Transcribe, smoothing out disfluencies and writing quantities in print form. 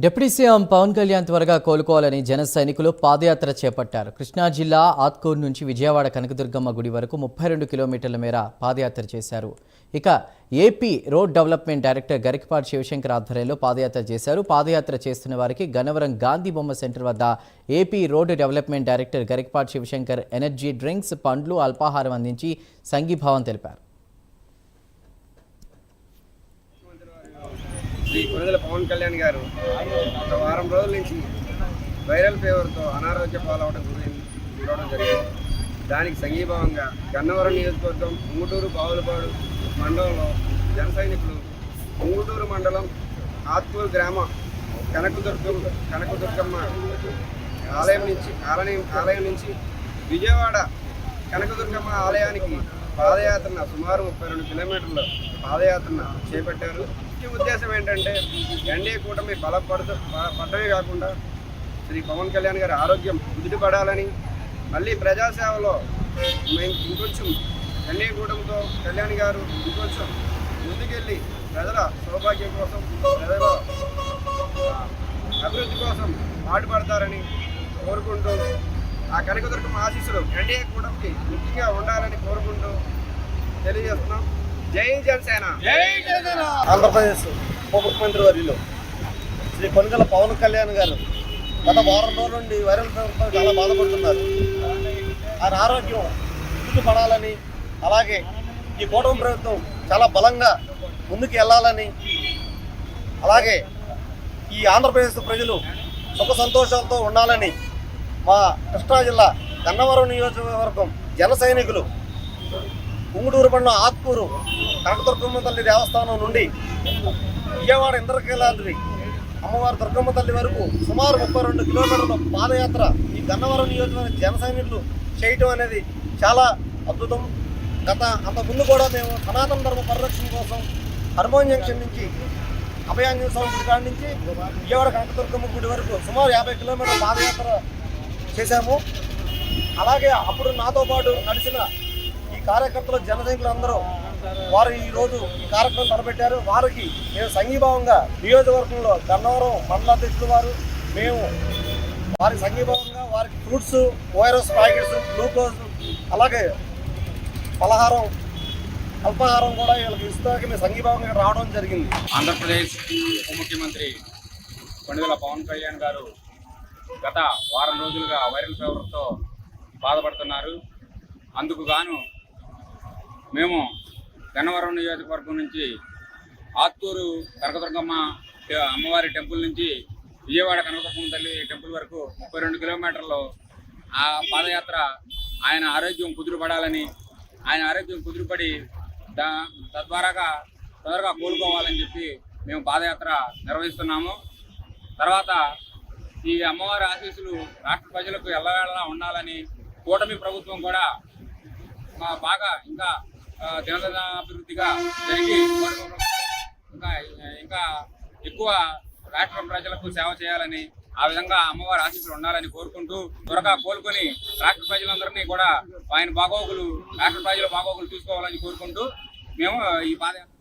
Deputy CM Pawan Kalyan త్వరగా కోలుకోవాలని జన సైనికులు పాదయాత్ర చేపట్టారు. కృష్ణా జిల్లా ఆత్కూరు నుంచి విజయవాడ కనకదుర్గమ్మ గుడి వరకు 32 కిలోమీటర్ల మేర పాదయాత్ర చేశారు. ఇక AP road development director Garikapati Sivasankar ఆధ్వర్యంలో పాదయాత్ర చేశారు. పాదయాత్ర చేస్తున్న వారికి గన్నవరం గాంధీ బొమ్మ సెంటర్ వద్ద AP road development director Garikapati Sivasankar energy drinks, పండ్లు, అల్పాహారం అందించి సంఘీభావం తెలిపారు. శ్రీ కొణిదెల పవన్ కళ్యాణ్ గారు ఒక వారం రోజుల నుంచి వైరల్ ఫీవర్తో అనారోగ్య పాలవడం జరిగింది. దానికి సంఘీభావంగా గన్నవరం నియోజకవర్గం ఉంగుటూరు బావులపాడు మండలంలో జన సైనికులు ఉంగుటూరు మండలం ఆత్కూరు గ్రామ కనకదుర్గమ్మ ఆలయం నుంచి విజయవాడ కనకదుర్గమ్మ ఆలయానికి పాదయాత్రన సుమారు 32 కిలోమీటర్ల పాదయాత్రన చేపట్టారు. ముఖ్య ఉద్దేశం ఏంటంటే ఎన్డీఏ కూటమి పడటమే కాకుండా శ్రీ పవన్ కళ్యాణ్ గారి ఆరోగ్యం కుదుటపడాలని, మళ్ళీ ప్రజాసేవలో ఇంకొంచెం ఎన్డీఏ కూటమితో కళ్యాణ్ గారు ఇంకొంచెం ముందుకెళ్ళి ప్రజల సౌభాగ్యం కోసం, ప్రజల అభివృద్ధి కోసం పాటుపడతారని కోరుకుంటూ, ఆ కనకదుర్గమ్మ ఆశీస్సులు ఎన్డీఏ కూటమికి ముఖ్యంగా ఉండాలని కోరుకుంటూ తెలియజేస్తున్నాం. జై జనసేన. ఆంధ్రప్రదేశ్ ఉప ముఖ్యమంత్రి వర్యులు శ్రీ కొణిదెల పవన్ కళ్యాణ్ గారు గత వారం రోజుల నుండి వైరల్ ఫీవర్తో చాలా బాధపడుతున్నారు. ఆయన ఆరోగ్యం పడాలని, అలాగే ఈ కూటమి ప్రభుత్వం చాలా బలంగా ముందుకు వెళ్ళాలని, అలాగే ఈ ఆంధ్రప్రదేశ్ ప్రజలు సుఖ సంతోషాలతో ఉండాలని మా కృష్ణా జిల్లా గన్నవరం నియోజకవర్గం జన సైనికులు ఉంగుటూరు మండలం ఆత్కూరు కనకదుర్గమ్మ తల్లి దేవస్థానం నుండి విజయవాడ ఇంద్రకీలాద్రి అమ్మవారి దుర్గమ్మ తల్లి వరకు సుమారు 32 కిలోమీటర్ల పాదయాత్ర ఈ గన్నవరం నియోజకవర్గ జన సైనికులు చేయటం అనేది చాలా అద్భుతం. అంతకుముందు కూడా మేము సనాతన ధర్మ పరిరక్షణ కోసం హనుమాన్ జంక్షన్ నుంచి అభయాంజనేయ స్వామి గుడి కాడి నుంచి విజయవాడ కనకదుర్గమ్మ గుడి వరకు సుమారు 50 కిలోమీటర్ల పాదయాత్ర చేశాము. అలాగే అప్పుడు నాతో పాటు నడిచిన ఈ కార్యకర్తలు జన సైనికులు అందరూ వారు ఈరోజు ఈ కార్యక్రమం తలపెట్టారు. వారికి మేము సంఘీభావంగా నియోజకవర్గంలో గన్నవరం మండలాధ్యక్షులు వారు మేము వారికి సంఘీభావంగా వారికి ఫ్రూట్స్, ఓఆర్ఎస్ ప్యాకెట్స్, గ్లూకోజ్, అలాగే పలహారం, అల్పాహారం కూడా వీళ్ళకి ఇస్తాకి మేము సంఘీభావంగా రావడం జరిగింది. ఆంధ్రప్రదేశ్ ఉప ముఖ్యమంత్రి కొణిదెల పవన్ కళ్యాణ్ గారు గత వారం రోజులుగా వైరల్ ఫీవర్తో బాధపడుతున్నారు. అందుకు గాను మేము గన్నవరం నియోజకవర్గం నుంచి ఆత్కూరు కనకదుర్గమ్మ అమ్మవారి టెంపుల్ నుంచి విజయవాడ కనకదుర్గమ్మ తల్లి టెంపుల్ వరకు 32 కిలోమీటర్లు ఆ పాదయాత్ర ఆయన ఆరోగ్యం కుదురుపడాలని, ఆయన ఆరోగ్యం కుదురుపడి తద్వారాగా తొందరగా కోలుకోవాలని చెప్పి మేము పాదయాత్ర నిర్వహిస్తున్నాము. తర్వాత ఈ అమ్మవారి ఆశీస్సులు రాష్ట్ర ప్రజలకు ఎల్లవేళలా ఉండాలని, కూటమి ప్రభుత్వం కూడా బాగా ఇంకా దినదినాభివృద్ధిగా జరిగి ఇంకా ఎక్కువ రాష్ట్ర ప్రజలకు సేవ చేయాలని, ఆ విధంగా అమ్మవారి ఆశీస్సులు ఉండాలని కోరుకుంటూ త్వరగా కోలుకొని రాష్ట్ర ప్రజలందరినీ కూడా ఆయన రాష్ట్ర ప్రజల బాగోగులు చూసుకోవాలని కోరుకుంటూ మేము ఈ పాదయాత్ర